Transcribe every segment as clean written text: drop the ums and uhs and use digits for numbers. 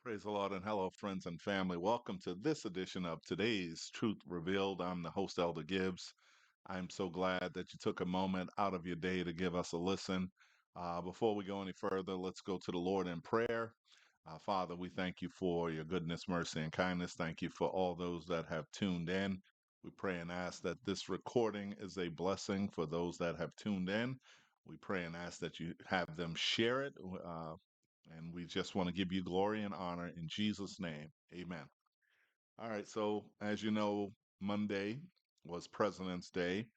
Praise the Lord and hello, friends and family. Welcome to this edition of today's Truth Revealed. I'm the host, Elder Gibbs. I'm so glad that you took a moment out of your day to give us a listen. Before we go any further, let's go to the Lord in prayer. Father, we thank you for your goodness, mercy, and kindness. Thank you for all those that have tuned in. We pray and ask that this recording is a blessing for those that have tuned in. We pray and ask that you have them share it. And we just want to give you glory and honor in Jesus' name. Amen. All right. So, as you know, Monday was President's Day,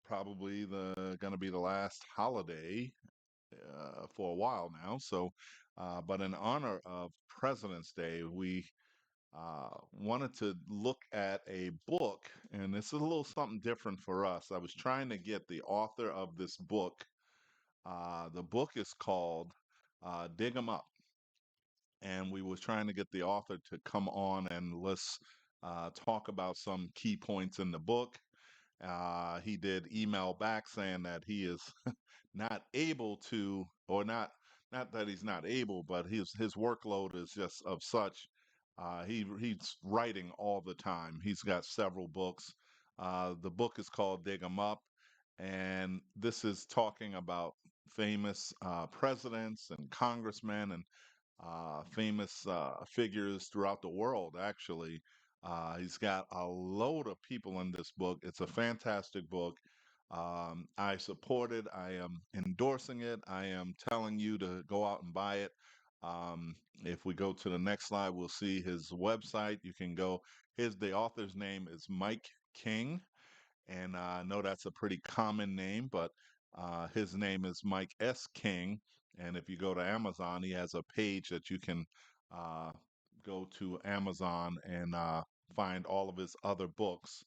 probably the going to be the last holiday for a while now. But in honor of President's Day, we wanted to look at a book, and this is a little something different for us. I was trying to get the author of this book. The book is called Dig 'em Up, and we was trying to get the author to come on and let's talk about some key points in the book. He did email back saying that he is not able to, or not that he's not able, but his workload is just of such. He's writing all the time. He's got several books. The book is called Dig 'em Up, and this is talking about famous presidents and congressmen and famous figures throughout the world, actually. He's got a load of people in this book. It's a fantastic book. I support it. I am endorsing it. I am telling you to go out and buy it. If we go to the next slide, we'll see his website. You can go. The author's name is Mike King, and I know that's a pretty common name, but his name is Mike S. King. And if you go to Amazon, he has a page that you can uh, go to Amazon and find all of his other books.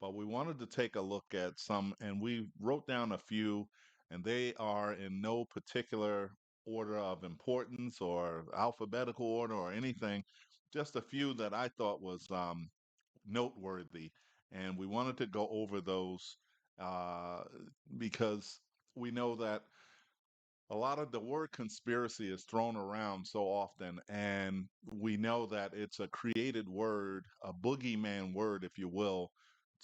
But we wanted to take a look at some, and we wrote down a few, and they are in no particular order of importance or alphabetical order or anything. Just a few that I thought was noteworthy, and we wanted to go over those uh, because we know that a lot of the word conspiracy is thrown around so often, and we know that it's a created word, a boogeyman word, if you will,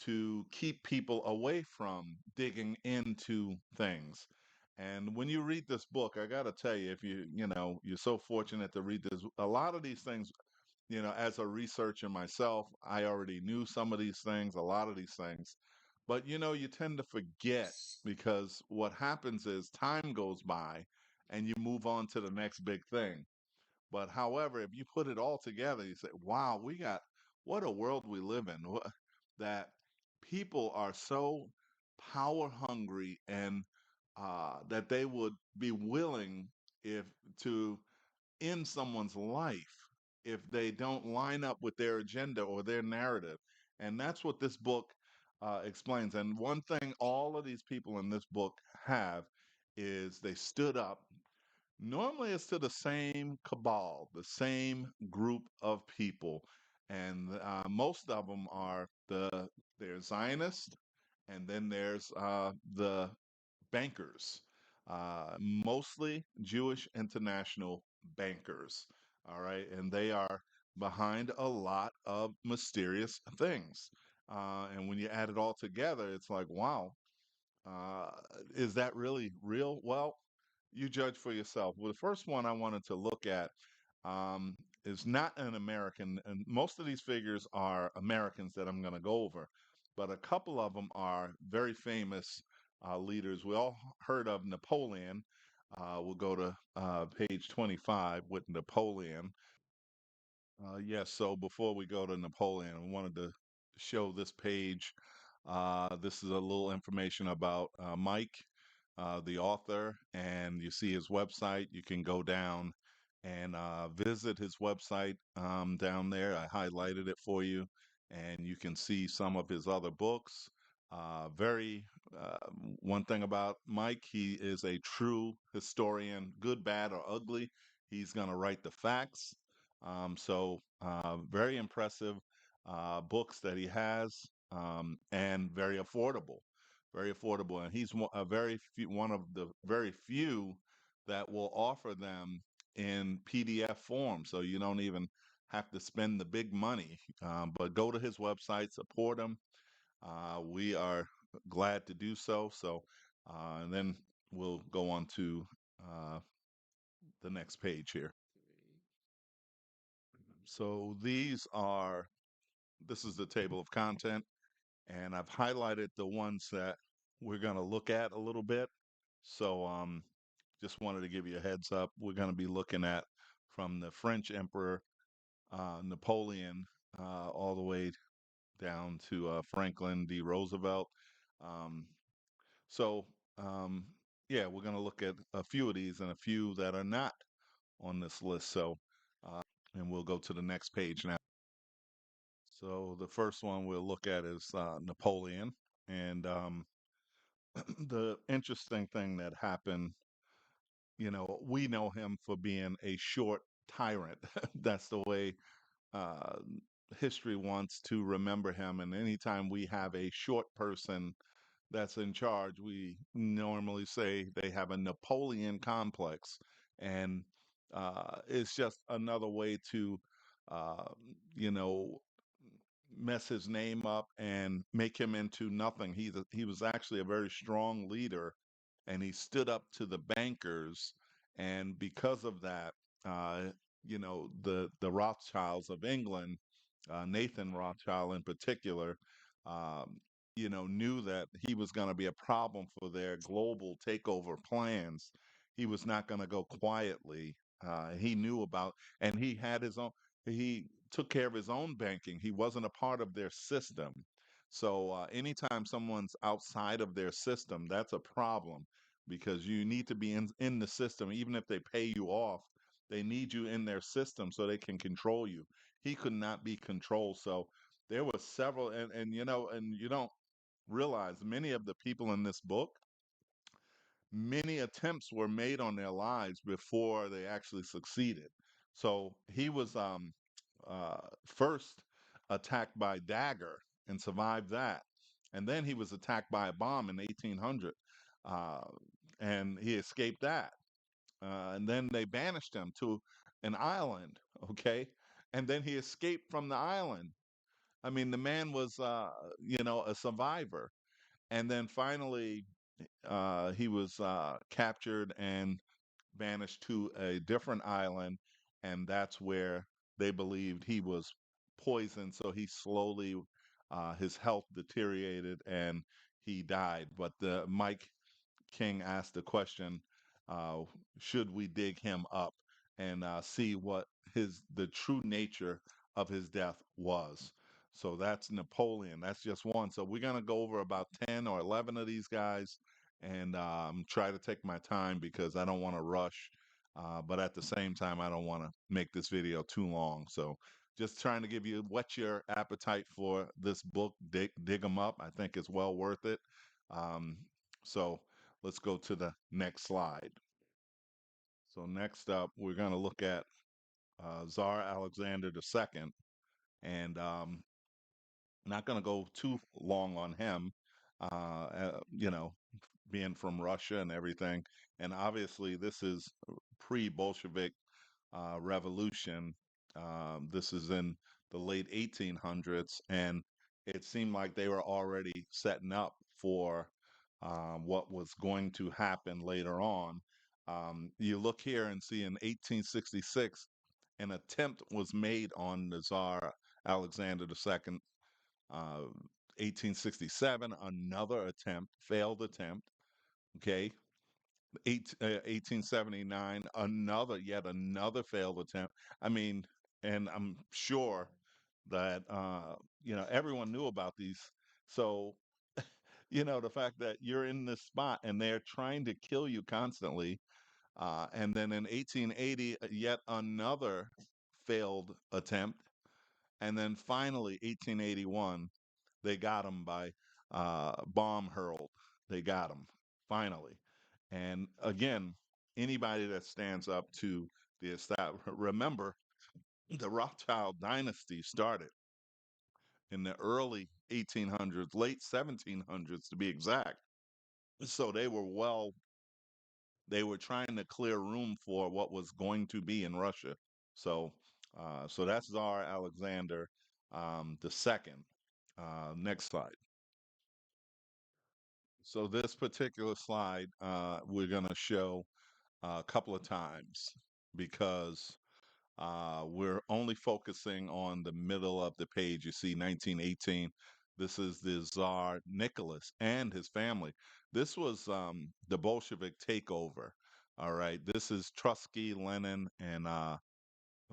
to keep people away from digging into things. And when you read this book, I got to tell you, if you're so fortunate to read this, a lot of these things, as a researcher myself, I already knew some of these things, a lot of these things. But you tend to forget because what happens is time goes by and you move on to the next big thing. But however, if you put it all together, you say, wow, what a world we live in, that people are so power hungry and that they would be willing if to in someone's life if they don't line up with their agenda or their narrative. And that's what this book explains. And one thing all of these people in this book have is they stood up. Normally, it's to the same cabal, the same group of people, and most of them are they're Zionist, and then there's the bankers, mostly Jewish international bankers. All right. And they are behind a lot of mysterious things. And when you add it all together, it's like, wow, uh, is that really real? Well, you judge for yourself. Well, the first one I wanted to look at um, is not an American, and most of these figures are Americans that I'm going to go over, but a couple of them are very famous leaders. We all heard of Napoleon. We'll go to page 25 with Napoleon. Yes, so before we go to Napoleon, I wanted to show this page. This is a little information about Mike, the author, and you see his website. You can go down and visit his website down there. I highlighted it for you, and you can see some of his other books. Very one thing about Mike, he is a true historian, good, bad, or ugly. He's going to write the facts. Very impressive books that he has, and very affordable, very affordable. And he's one of the very few that will offer them in PDF form, so you don't even have to spend the big money. But go to his website, support him. We are glad to do so. And then we'll go on to uh, the next page here. So this is the table of content, and I've highlighted the ones that we're going to look at a little bit. So just wanted to give you a heads up. We're going to be looking at from the French Emperor Napoleon all the way down to Franklin D. Roosevelt. Um, so, um, yeah, we're going to look at a few of these and a few that are not on this list. And we'll go to the next page now. So, the first one we'll look at is Napoleon. And the interesting thing that happened, we know him for being a short tyrant. That's the way uh, history wants to remember him. And anytime we have a short person that's in charge, we normally say they have a Napoleon complex. And it's just another way to, uh, you know, mess his name up and make him into nothing. He was actually a very strong leader, and he stood up to the bankers, and because of that, uh, the Rothschilds of England, Nathan Rothschild in particular, um, knew that he was going to be a problem for their global takeover plans. He was not going to go quietly. He knew about, and he had his own. He took care of his own banking. He wasn't a part of their system. So anytime someone's outside of their system, that's a problem because you need to be in the system. Even if they pay you off, they need you in their system so they can control you. He could not be controlled. So there were several, and you don't realize many of the people in this book, many attempts were made on their lives before they actually succeeded. So he was first attacked by dagger and survived that, and then he was attacked by a bomb in 1800, uh, and he escaped that. And then they banished him to an island. Okay, and then he escaped from the island. I mean, the man was, a survivor. And then finally, he was captured and banished to a different island, and that's where they believed he was poisoned. So he slowly, his health deteriorated and he died. But Mike King asked the question, uh, should we dig him up and see what the true nature of his death was? So that's Napoleon. That's just one. So we're gonna go over about 10 or 11 of these guys and try to take my time because I don't want to rush. But at the same time, I don't want to make this video too long. So just trying to give you whet your appetite for this book. Dig them up. I think it's well worth it. Um, so let's go to the next slide. So next up, we're going to look at Tsar Alexander II, and not going to go too long on him. Being from Russia and everything, and obviously this is pre-Bolshevik revolution. This is in the late 1800s, and it seemed like they were already setting up for what was going to happen later on. You look here and see in 1866, an attempt was made on the Tsar Alexander II. 1867, another attempt, failed attempt. Okay, 1879, yet another failed attempt. I mean, and I'm sure that everyone knew about these. So, the fact that you're in this spot and they're trying to kill you constantly, and then in 1880, yet another failed attempt, and then finally 1881, they got him by bomb hurled. They got him finally. And again, anybody that stands up to the establishment, remember, the Rothschild dynasty started in the early 1800s, late 1700s to be exact. So they were well they were trying to clear room for what was going to be in Russia. So, so that's Tsar Alexander the second. Next slide. So this particular slide we're going to show a couple of times because we're only focusing on the middle of the page. You see 1918. This is the Tsar Nicholas and his family. This was the Bolshevik takeover. All right. This is Trotsky, Lenin, and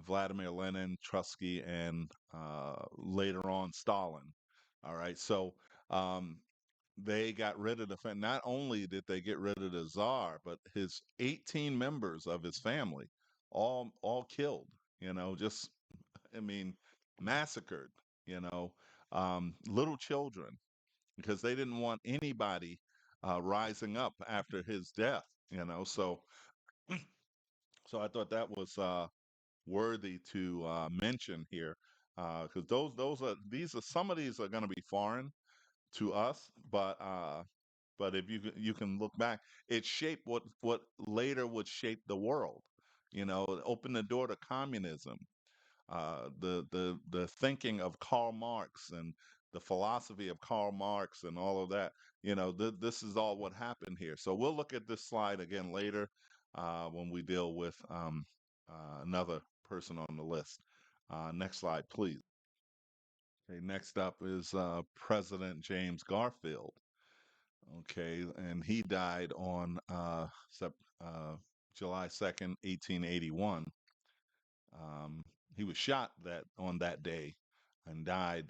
Vladimir Lenin, Trotsky, and later on Stalin. All right. So um, they got rid of not only did they get rid of the czar, but his 18 members of his family, all killed. Just I mean, massacred. Little children because they didn't want anybody rising up after his death. So so I thought that was worthy to mention here because those are these are some of these are going to be foreign to us, but if you can look back, it shaped what later would shape the world. It opened the door to communism, the thinking of Karl Marx and the philosophy of Karl Marx and all of that. This is all what happened here. So we'll look at this slide again later when we deal with another person on the list. Next slide, please. Okay, next up is President James Garfield. Okay, and he died on July 2nd, 1881. He was shot that day and died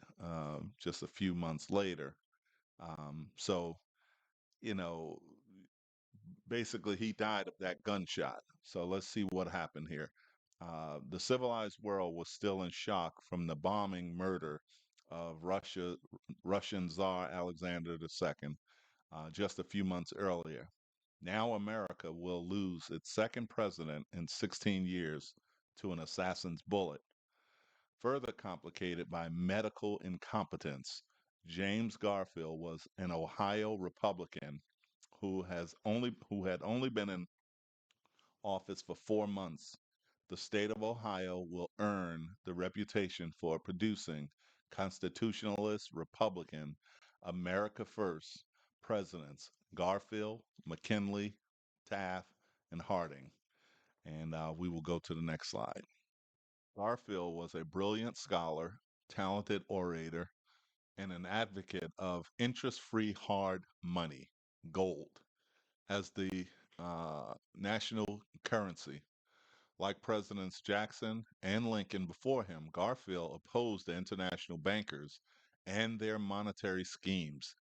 just a few months later. So, you know, basically, he died of that gunshot. So let's see what happened here. The civilized world was still in shock from the bombing murder of Russian Tsar Alexander II just a few months earlier. Now America will lose its second president in 16 years to an assassin's bullet. Further complicated by medical incompetence, James Garfield was an Ohio Republican who had only been in office for 4 months. The state of Ohio will earn the reputation for producing constitutionalist Republican America First presidents Garfield, McKinley, Taft, and Harding. And we will go to the next slide. Garfield was a brilliant scholar, talented orator, and an advocate of interest free hard money, gold, as the national currency. Like Presidents Jackson and Lincoln before him, Garfield opposed the international bankers and their monetary schemes.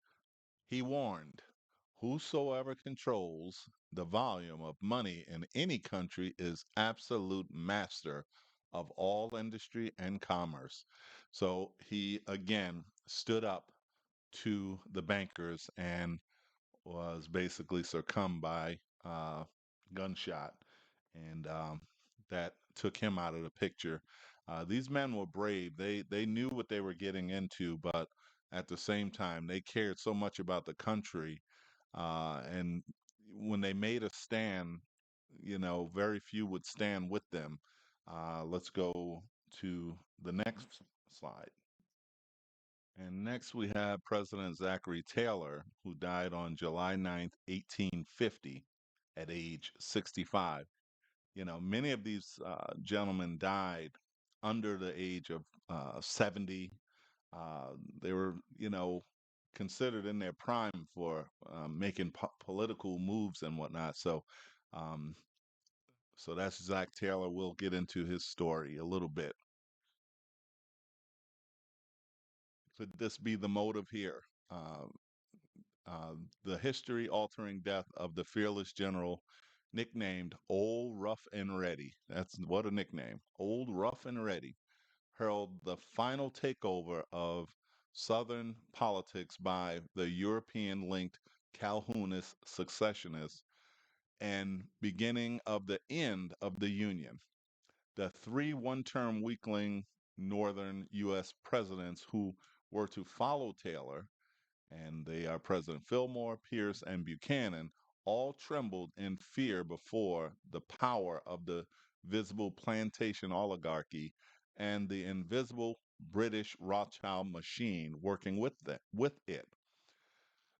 He warned, whosoever controls the volume of money in any country is absolute master of all industry and commerce. So he again stood up to the bankers and was basically succumbed by gunshot, and that took him out of the picture. These men were brave. They knew what they were getting into, but at the same time, they cared so much about the country. And when they made a stand, very few would stand with them. Let's go to the next slide. And next we have President Zachary Taylor, who died on July 9th, 1850, at age 65. Many of these gentlemen died under the age of 70. They were, considered in their prime for making political moves and whatnot. Um, so that's Zach Taylor. We'll get into his story a little bit. Could this be the motive here? Uh, the history altering death of the fearless general nicknamed Old Rough and Ready. That's what a nickname. Old Rough and Ready heralded the final takeover of Southern politics by the European linked Calhounist successionists and beginning of the end of the Union. The three one-term weakling Northern U.S. presidents who were to follow Taylor, and they are President Fillmore, Pierce, and Buchanan, All trembled in fear before the power of the visible plantation oligarchy and the invisible British Rothschild machine working with it.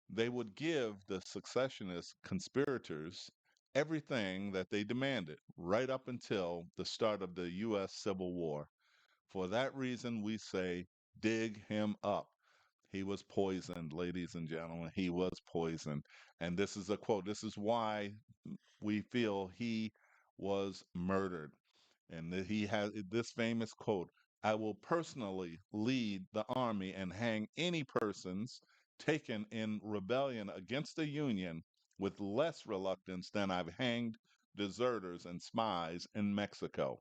They would give the successionist conspirators everything that they demanded, right up until the start of the U.S. Civil War. For that reason, we say, dig him up. He was poisoned, ladies and gentlemen. He was poisoned. And this is a quote. This is why we feel he was murdered. And that he has this famous quote: I will personally lead the army and hang any persons taken in rebellion against the Union with less reluctance than I've hanged deserters and spies in Mexico.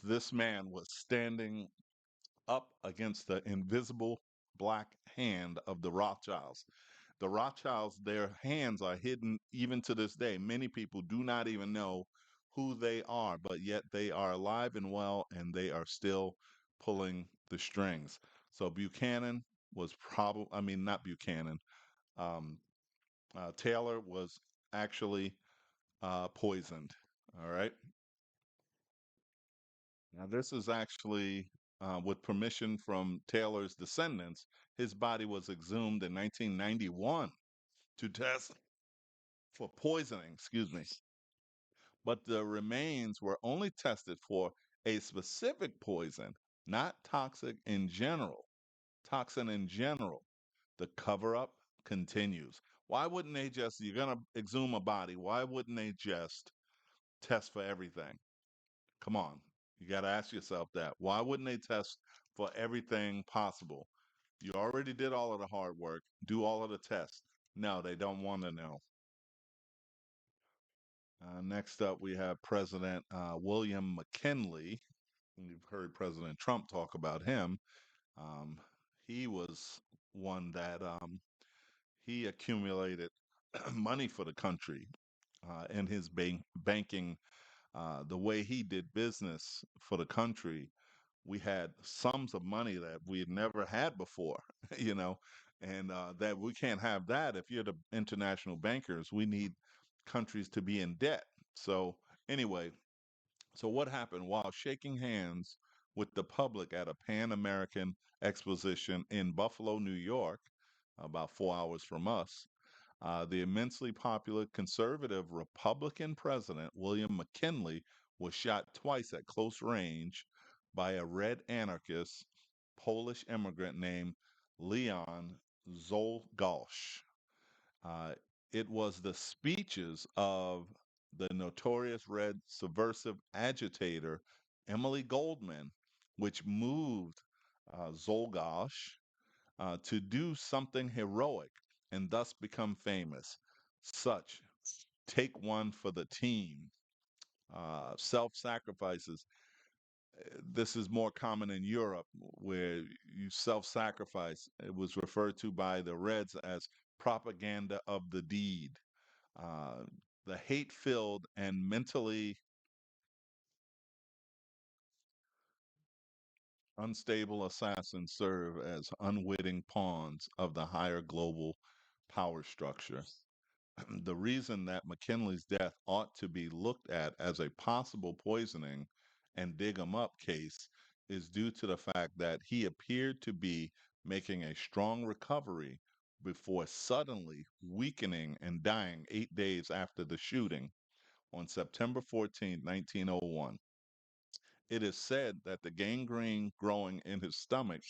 This man was standing up against the invisible black hand of the Rothschilds. The Rothschilds, their hands are hidden even to this day. Many people do not even know who they are, but yet they are alive and well, and they are still pulling the strings. So Buchanan was probably, I mean, not Buchanan, um, Taylor was actually poisoned. All right. Now, this is actually, with permission from Taylor's descendants, his body was exhumed in 1991 to test for poisoning, excuse me. But the remains were only tested for a specific poison, not toxin in general. The cover up continues. Why wouldn't they just, you're going to exhume a body, why wouldn't they just test for everything? Come on. You got to ask yourself that. Why wouldn't they test for everything possible? You already did all of the hard work, do all of the tests. No, they don't want to know. Next up, we have President William McKinley. You've heard President Trump talk about him. Um, he was one that he accumulated money for the country in his banking, the way he did business for the country. We had sums of money that we had never had before, you know, and that we can't have that. If you're the international bankers, we need countries to be in debt. So, anyway, so what happened while shaking hands with the public at a Pan American exposition in Buffalo, New York, about 4 hours from us? The immensely popular conservative Republican president, William McKinley, was shot twice at close range by a red anarchist Polish immigrant named Leon Zolgosz. Uh, it was the speeches of the notorious red subversive agitator Emily Goldman which moved Zolgosz to do something heroic and thus become famous, such take one for the team, self sacrifices. This is more common in Europe where you self sacrifice. It was referred to by the Reds as propaganda of the deed. Uh, the hate filled and mentally unstable assassins serve as unwitting pawns of the higher global power structure. The reason that McKinley's death ought to be looked at as a possible poisoning and dig 'em up case is due to the fact that he appeared to be making a strong recovery before suddenly weakening and dying 8 days after the shooting on September 14th, 1901. It is said that the gangrene growing in his stomach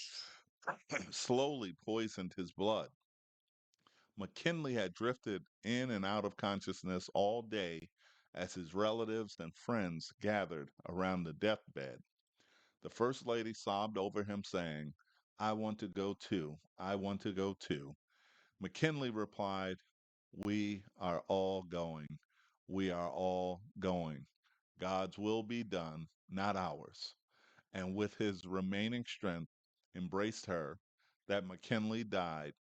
slowly poisoned his blood. McKinley had drifted in and out of consciousness all day as his relatives and friends gathered around the deathbed. The First Lady sobbed over him, saying, I want to go too. I want to go too. McKinley replied, We are all going. We are all going. God's will be done, not ours. And with his remaining strength, embraced her. That McKinley died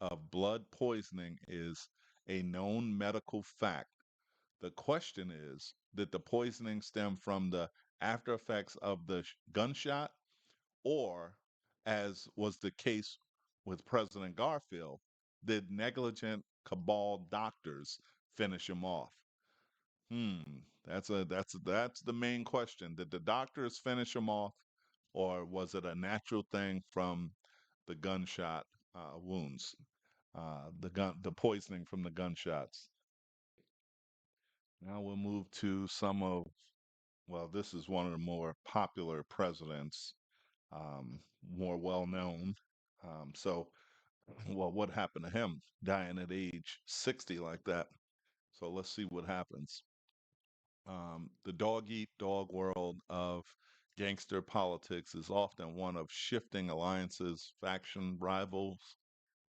of blood poisoning is a known medical fact. The question is, did the poisoning stem from the after effects of the gunshot, or, as was the case with President Garfield, did negligent cabal doctors finish him off? Hmm, that's the main question. Did the doctors finish him off, or was it a natural thing from the gunshot wounds, the poisoning from the gunshots? Now we'll move to some of, well, this is one of the more popular presidents, more well known. So, well, what happened to him dying at age 60 like that? So let's see what happens. The dog eat dog world of gangster politics is often one of shifting alliances, faction rivals,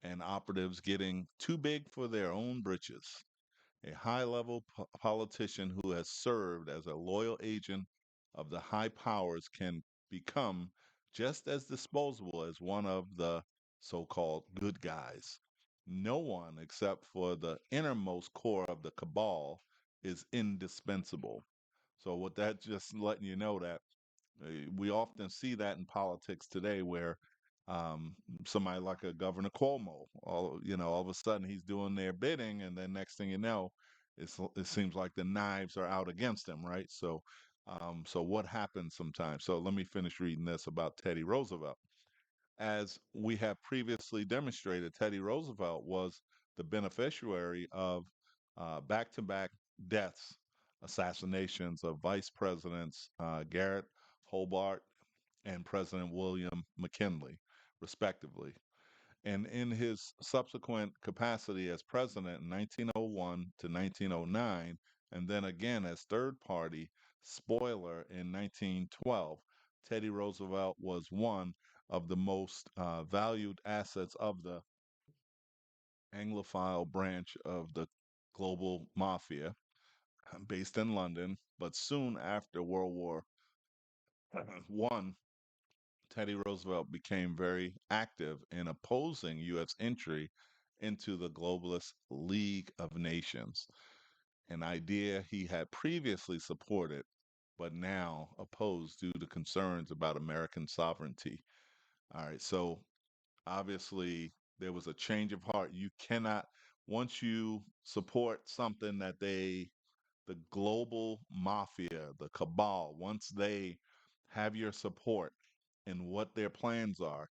and operatives getting too big for their own britches. A high level politician who has served as a loyal agent of the high powers can become just as disposable as one of the so called good guys. No one except for the innermost core of the cabal is indispensable. So, with that, just letting you know that we often see that in politics today, where um, somebody like a Governor Cuomo, all of a sudden he's doing their bidding, and then next thing you know, it seems like the knives are out against him, right? So, so what happens sometimes? So let me finish reading this about Teddy Roosevelt. As we have previously demonstrated, Teddy Roosevelt was the beneficiary of back to back deaths, assassinations of Vice Presidents Garrett Hobart and President William McKinley, respectively. And in his subsequent capacity as president in 1901 to 1909, and then again as third party spoiler in 1912, Teddy Roosevelt was one of the most valued assets of the Anglophile branch of the global mafia based in London. But soon after World War One, Teddy Roosevelt became very active in opposing U.S. entry into the globalist League of Nations, an idea he had previously supported but now opposed due to concerns about American sovereignty. All right, so obviously there was a change of heart. You cannot, once you support something that the global mafia, the cabal, once they have your support in what their plans are,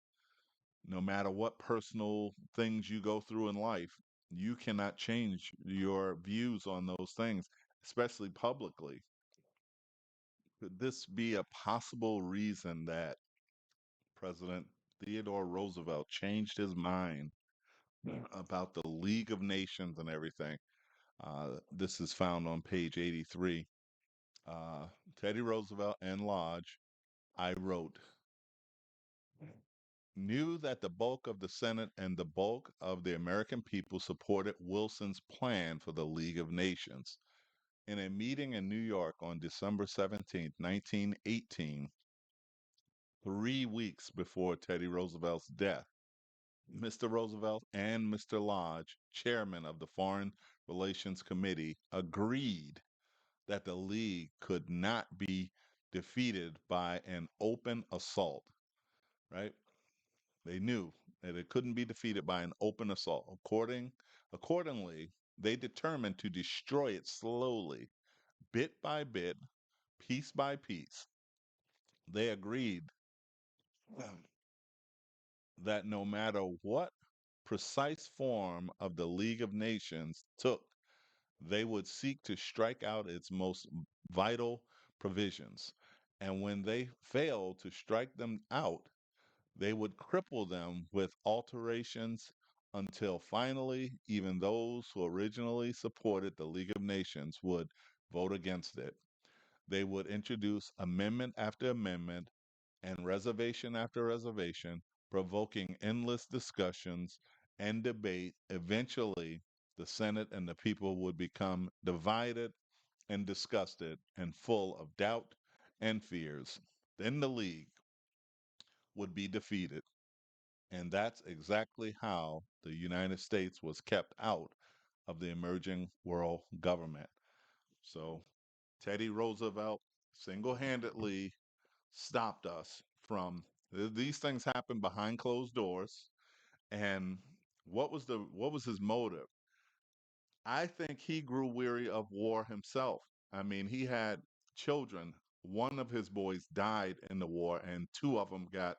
no matter what personal things you go through in life, you cannot change your views on those things, especially publicly. Could this be a possible reason that President Theodore Roosevelt changed his mind about the League of Nations and everything? This is found on page 83. Uh, Teddy Roosevelt and Lodge, I wrote, knew that the bulk of the Senate and the bulk of the American people supported Wilson's plan for the League of Nations. In a meeting in New York on December 17th, 1918, 3 weeks before Teddy Roosevelt's death, Mr. Roosevelt and Mr. Lodge, chairman of the Foreign Relations Committee, agreed that the League could not be defeated by an open assault, right? They knew that it couldn't be defeated by an open assault. Accordingly, they determined to destroy it slowly, bit by bit, piece by piece. They agreed that no matter what precise form of the League of Nations took, they would seek to strike out its most vital provisions. And when they failed to strike them out, they would cripple them with alterations until finally, even those who originally supported the League of Nations would vote against it. They would introduce amendment after amendment and reservation after reservation, provoking endless discussions and debate. Eventually, the Senate and the people would become divided and disgusted and full of doubt and fears. Then the League would be defeated. And that's exactly how the United States was kept out of the emerging world government. So Teddy Roosevelt single handedly stopped us from these things happen behind closed doors. And what was his motive? I think he grew weary of war himself. I mean, he had children. One of his boys died in the war, and two of them got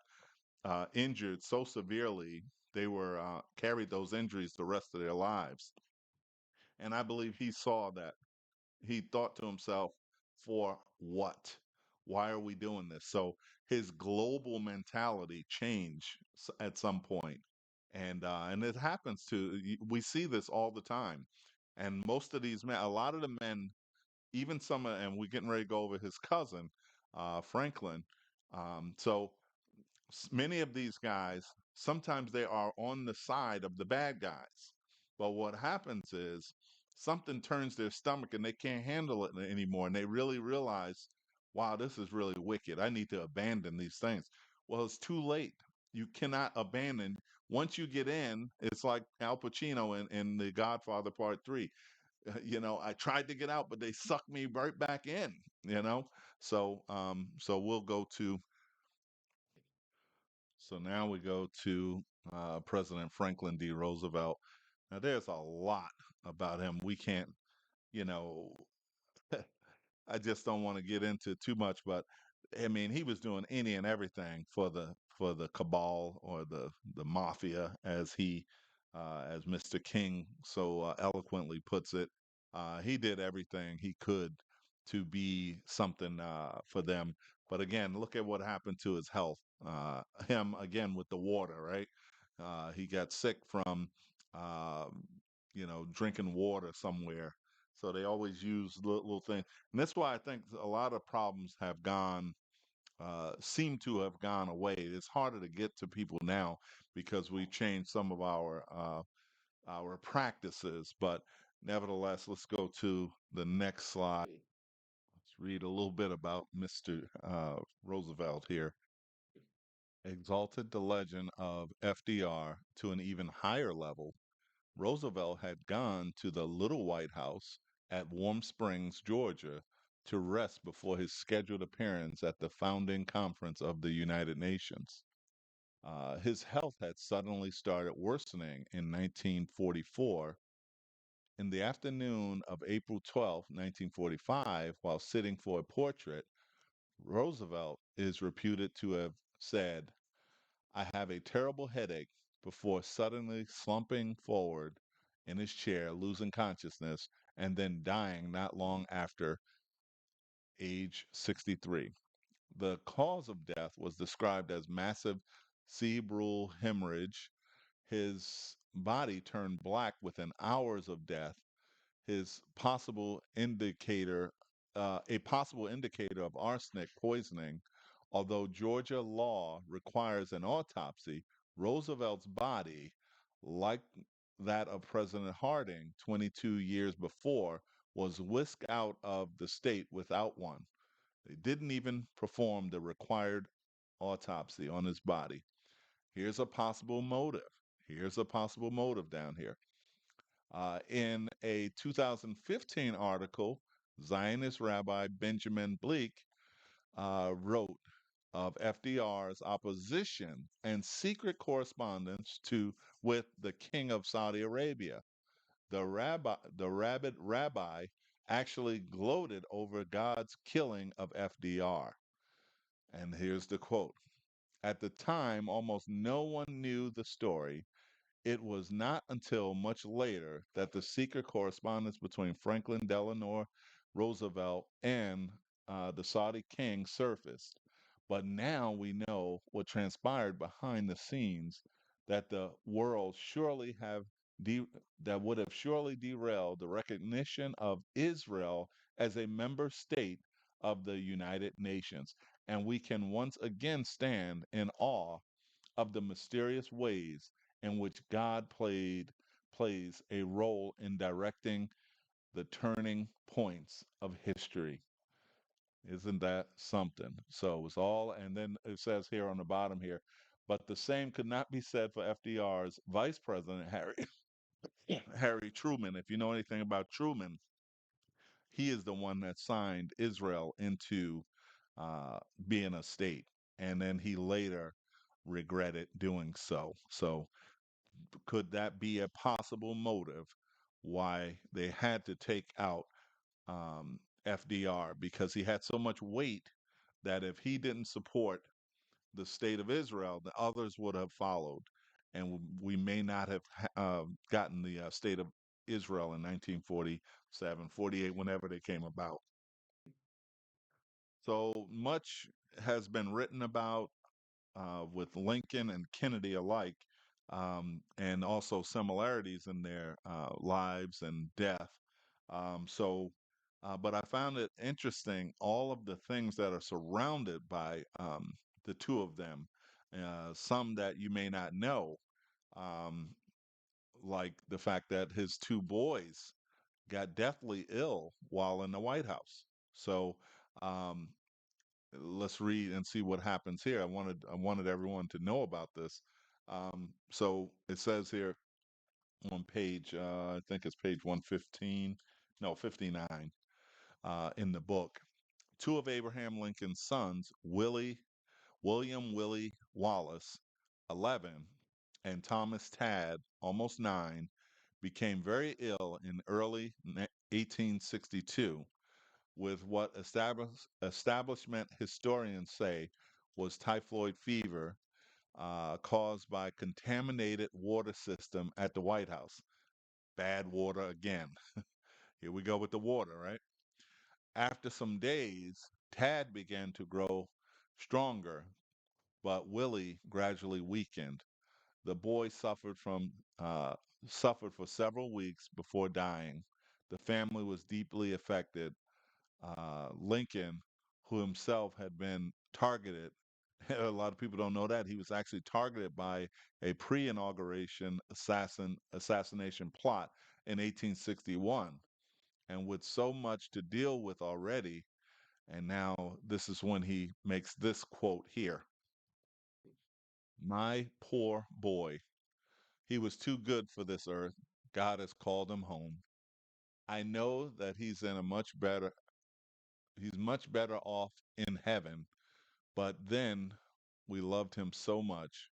injured so severely they were carried those injuries the rest of their lives. And I believe he saw that. He thought to himself, for what? Why are we doing this? So his global mentality changed at some point. And it happens to we see this all the time. And most of these men, a lot of the men, even some, and we're getting ready to go over his cousin, Franklin. So many of these guys, sometimes they are on the side of the bad guys. But what happens is something turns their stomach and they can't handle it anymore. And they really realize, wow, this is really wicked. I need to abandon these things. Well, it's too late. You cannot abandon. Once you get in, it's like Al Pacino in The Godfather Part 3. I tried to get out, but they sucked me right back in, you know? So we'll go to so now we go to President Franklin D. Roosevelt. Now, there's a lot about him. We can't, you know, I just don't want to get into too much, but I mean, he was doing any and everything for the cabal or the mafia, as Mr. King so eloquently puts it. He did everything he could to be something for them. But again, look at what happened to his health. Him again with the water, right? He got sick from, uh, drinking water somewhere. So they always use little things, and that's why I think a lot of problems have seem to have gone away. It's harder to get to people now because we've changed some of our practices. But nevertheless, let's go to the next slide. Let's read a little bit about Mr. Roosevelt here. Exalted the legend of FDR to an even higher level. Roosevelt had gone to the Little White House at Warm Springs, Georgia, to rest before his scheduled appearance at the founding conference of the United Nations. His health had suddenly started worsening in 1944. In the afternoon of April 12, 1945, while sitting for a portrait, Roosevelt is reputed to have said, I have a terrible headache, before suddenly slumping forward in his chair, losing consciousness, and then dying not long after, age 63. The cause of death was described as massive cerebral hemorrhage. His body turned black within hours of death. His a possible indicator of arsenic poisoning. Although Georgia law requires an autopsy, Roosevelt's body, like that of President Harding 22 years before, was whisked out of the state without one. They didn't even perform the required autopsy on his body. Here's a possible motive. Here's a possible motive down here. In a 2015 article, Zionist Rabbi Benjamin Bleek wrote of FDR's opposition and secret correspondence to with the king of Saudi Arabia. The rabid rabbi actually gloated over God's killing of FDR. And here's the quote. At the time, almost no one knew the story. It was not until much later that the secret correspondence between Franklin Delano Roosevelt and the Saudi king surfaced. But now we know what transpired behind the scenes that the world surely have de- that would have surely derailed the recognition of Israel as a member state of the United Nations. And we can once again stand in awe of the mysterious ways in which God plays a role in directing the turning points of history. Isn't that something? So it's all, and then it says here on the bottom here, but the same could not be said for FDR's Vice President Harry Truman. If you know anything about Truman, he is the one that signed Israel into being a state, and then he later regretted doing so. So could that be a possible motive why they had to take out FDR, because he had so much weight that if he didn't support the state of Israel, the others would have followed, and we may not have gotten the state of Israel in 1947, 48, whenever they came about. So much has been written about with Lincoln and Kennedy alike, and also similarities in their lives and death. But I found it interesting all of the things that are surrounded by the two of them. Some that you may not know, um, like the fact that his two boys got deathly ill while in the White House. So um, let's read and see what happens here. I wanted everyone to know about this. So it says here on page, I think it's page 115, no, 59 in the book. Two of Abraham Lincoln's sons, William Willie Wallace, 11, and Thomas Tad, almost 9, became very ill in early 1862 with what establishment historians say was typhoid fever caused by contaminated water system at the White House. Bad water again. Here we go with the water, right? After some days, Tad began to grow stronger, but Willie gradually weakened. The boy uh, suffered for several weeks before dying. The family was deeply affected. Lincoln, who himself had been targeted. A lot of people don't know that he was actually targeted by a pre-inauguration assassination plot in 1861, and with so much to deal with already. And now this is when he makes this quote here: "My poor boy, he was too good for this earth. God has called him home. I know that he's much better off in heaven. But then we loved him so much.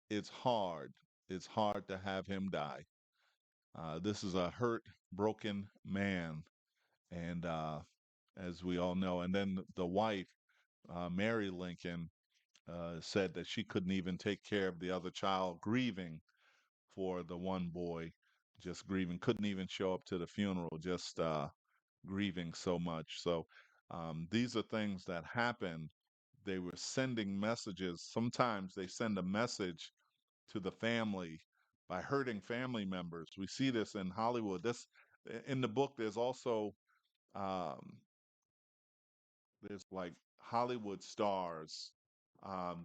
It's hard. It's hard to have him die." This is a hurt, broken man. And as we all know, and then the wife, Mary Lincoln, said that she couldn't even take care of the other child, grieving for the one boy, just grieving, couldn't even show up to the funeral, just grieving so much. So these are things that happened. They were sending messages. Sometimes they send a message to the family by hurting family members. We see this in Hollywood. This in the book. Um, there's like Hollywood stars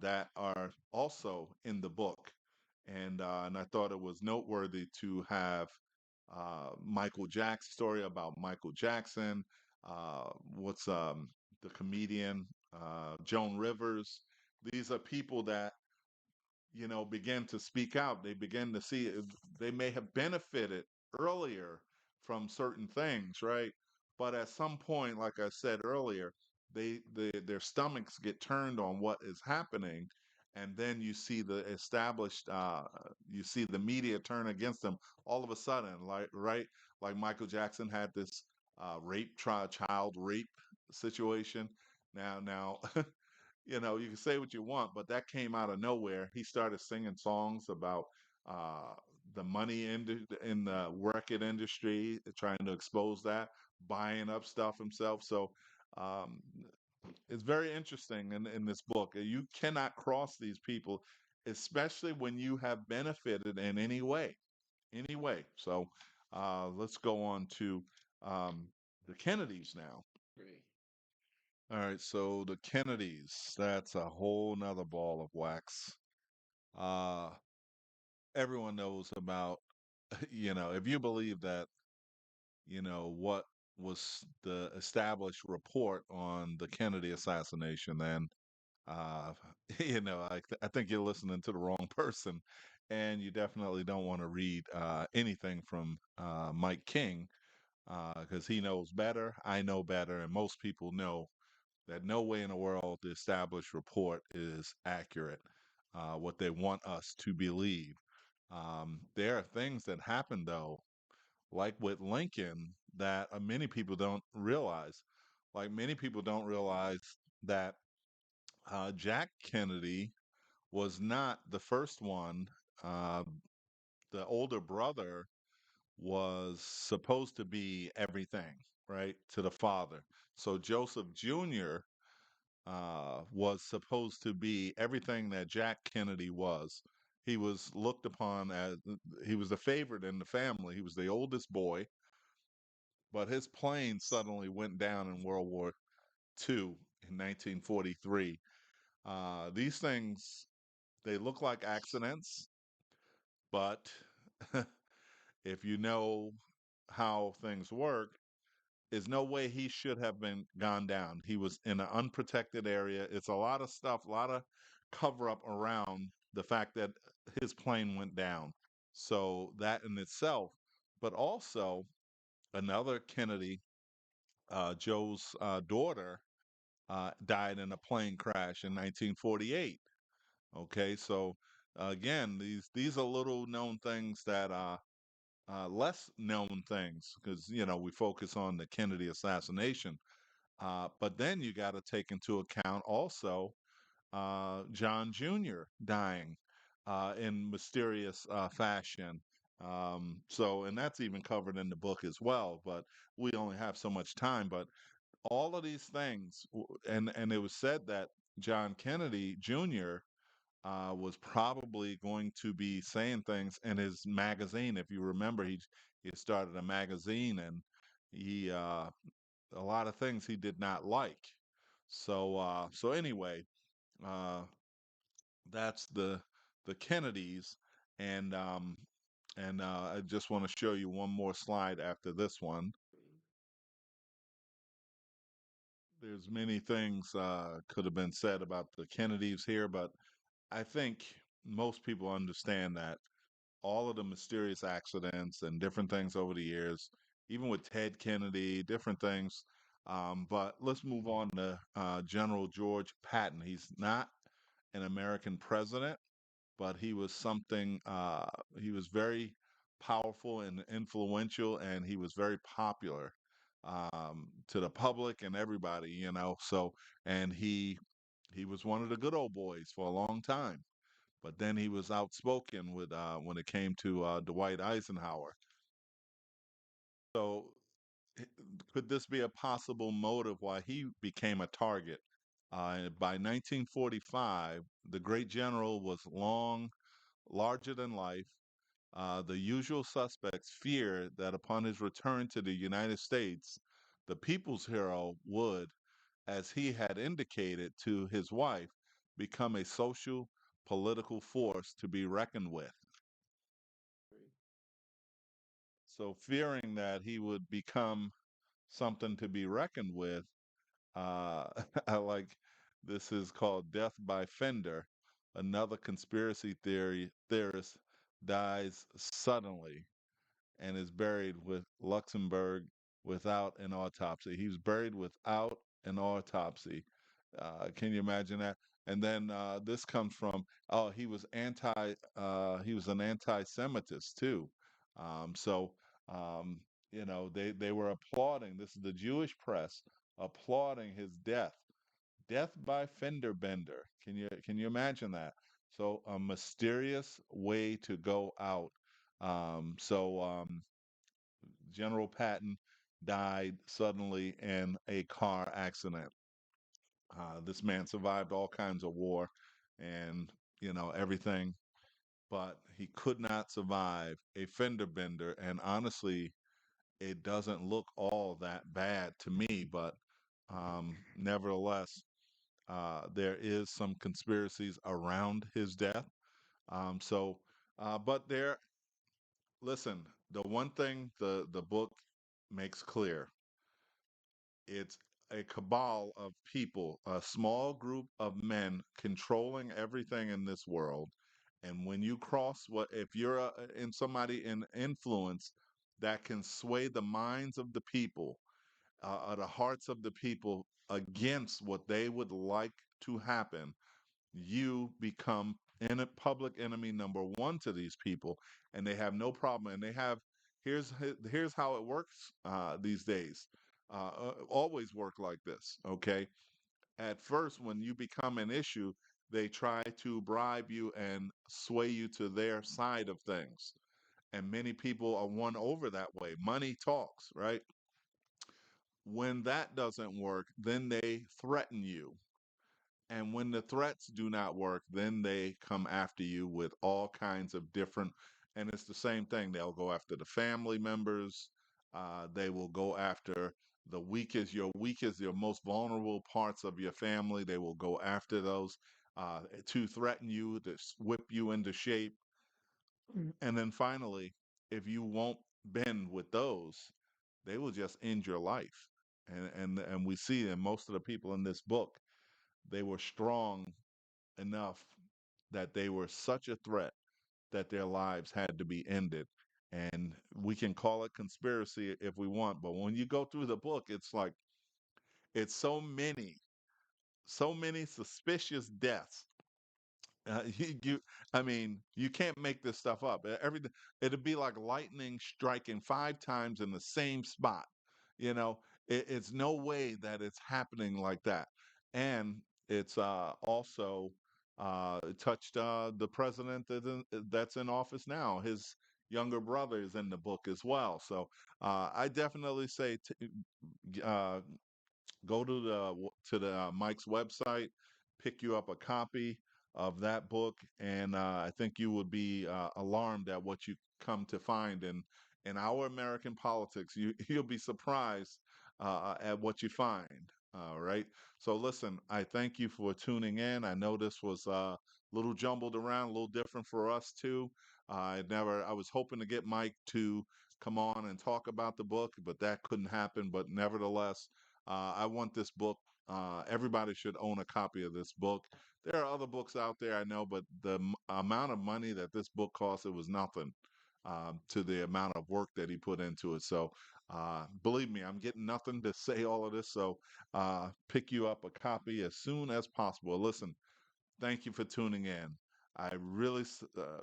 that are also in the book, and I thought it was noteworthy to have Michael Jackson story about Michael Jackson. What's the comedian Joan Rivers? These are people that begin to speak out. They begin to see they may have benefited earlier from certain things, right? But at some point, like I said earlier, their stomachs get turned on what is happening, and then you see you see the media turn against them all of a sudden, like right, like Michael Jackson had this child rape situation. Now, you can say what you want, but that came out of nowhere. He started singing songs about uh, the money in the record industry, trying to expose that, buying up stuff himself. So um, it's very interesting in this book. You cannot cross these people, especially when you have benefited in any way. Any way. So let's go on to um, the Kennedys now. All right, so the Kennedys, that's a whole nother ball of wax. Uh, Everyone knows about, if you believe that, what was the established report on the Kennedy assassination, then, uh, I think you're listening to the wrong person. And you definitely don't want to read anything from Mike King, because he knows better. I know better. And most people know that no way in the world the established report is accurate, what they want us to believe. There are things that happen, though, like with Lincoln, that many people don't realize. Like many people don't realize that Jack Kennedy was not the first one. Uh, the older brother was supposed to be everything, right, to the father. So Joseph Jr. Was supposed to be everything that Jack Kennedy was. He was looked upon as he was the favorite in the family. He was the oldest boy, but his plane suddenly went down in World War II in 1943. These things, they look like accidents, but if you know how things work, there's no way he should have been gone down. He was in an unprotected area. It's a lot of stuff, a lot of cover up around the fact that his plane went down. So that in itself, but also another Kennedy, Joe's daughter, died in a plane crash in 1948. Okay, so again, these are little known things that less known things because we focus on the Kennedy assassination. But then you got to take into account also John Jr. dying in mysterious fashion. So, and that's even covered in the book as well. But we only have so much time. But all of these things, and it was said that John Kennedy Jr. Was probably going to be saying things in his magazine. If you remember, he started a magazine, and he a lot of things he did not like. So anyway, uh, that's the Kennedys, and I just want to show you one more slide after this one. There's many things could have been said about the Kennedys here, but I think most people understand that all of the mysterious accidents and different things over the years, even with Ted Kennedy, different things. But let's move on to General George Patton. He's not an American president, but he was something, he was very powerful and influential, and he was very popular to the public and everybody, So, and he was one of the good old boys for a long time, but then he was outspoken with when it came to Dwight Eisenhower. So, h- could this be a possible motive why he became a target? By 1945, the great general was larger than life. The usual suspects feared that upon his return to the United States, the people's hero would, as he had indicated to his wife, become a social political force to be reckoned with. So, fearing that he would become something to be reckoned with, uh, I like this is called Death by Fender. Another conspiracy theorist dies suddenly and is buried with Luxembourg without an autopsy. He was buried without an autopsy. Can you imagine that? And then this comes from he was an anti-Semitist too. So they were applauding. This is the Jewish press applauding his death. Death by fender bender. Can you imagine that? So a mysterious way to go out. General Patton died suddenly in a car accident. This man survived all kinds of war and everything, but he could not survive a fender bender. And honestly, it doesn't look all that bad to me, but nevertheless, there is some conspiracies around his death. But listen, the one thing the book makes clear, it's a cabal of people, a small group of men controlling everything in this world. And when you cross if you're in somebody in influence that can sway the minds of the people, the hearts of the people against what they would like to happen, you become in a public enemy number one to these people, and they have no problem. And they have Here's how it works these days. Always work like this. Okay. At first, when you become an issue, they try to bribe you and sway you to their side of things. And many people are won over that way. Money talks, right? When that doesn't work, then they threaten you. And when the threats do not work, then they come after you with all kinds of different, and it's the same thing. They'll go after the family members. They will go after your weakest, your most vulnerable parts of your family. They will go after those to threaten you, to whip you into shape. And then finally, if you won't bend with those, they will just end your life. And we see that most of the people in this book, they were strong enough that they were such a threat that their lives had to be ended. And we can call it conspiracy if we want, but when you go through the book, it's like it's so many suspicious deaths. I mean, you can't make this stuff up. It'd be like lightning striking 5 times in the same spot. You know, it's no way that it's happening like that. And it's also it touched the president that's in office now. His younger brother is in the book as well. So I definitely say uh, go to the Mike's website, pick you up a copy of that book, and I think you would be alarmed at what you come to find in our American politics. You'll be surprised at what you find. Right. So listen, I thank you for tuning in. I know this was a little jumbled around, a little different for us too. I was hoping to get Mike to come on and talk about the book, but that couldn't happen. But nevertheless, I want this book. Everybody should own a copy of this book. There are other books out there, I know, but the amount of money that this book cost, it was nothing to the amount of work that he put into it. So, believe me, I'm getting nothing to say all of this. So, pick you up a copy as soon as possible. Listen, thank you for tuning in. I really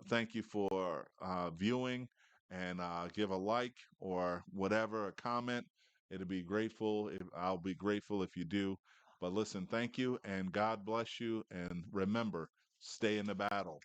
thank you for viewing and give a like or whatever, a comment. It'll be grateful. I'll be grateful if you do. But listen, thank you and God bless you. And remember, stay in the battle.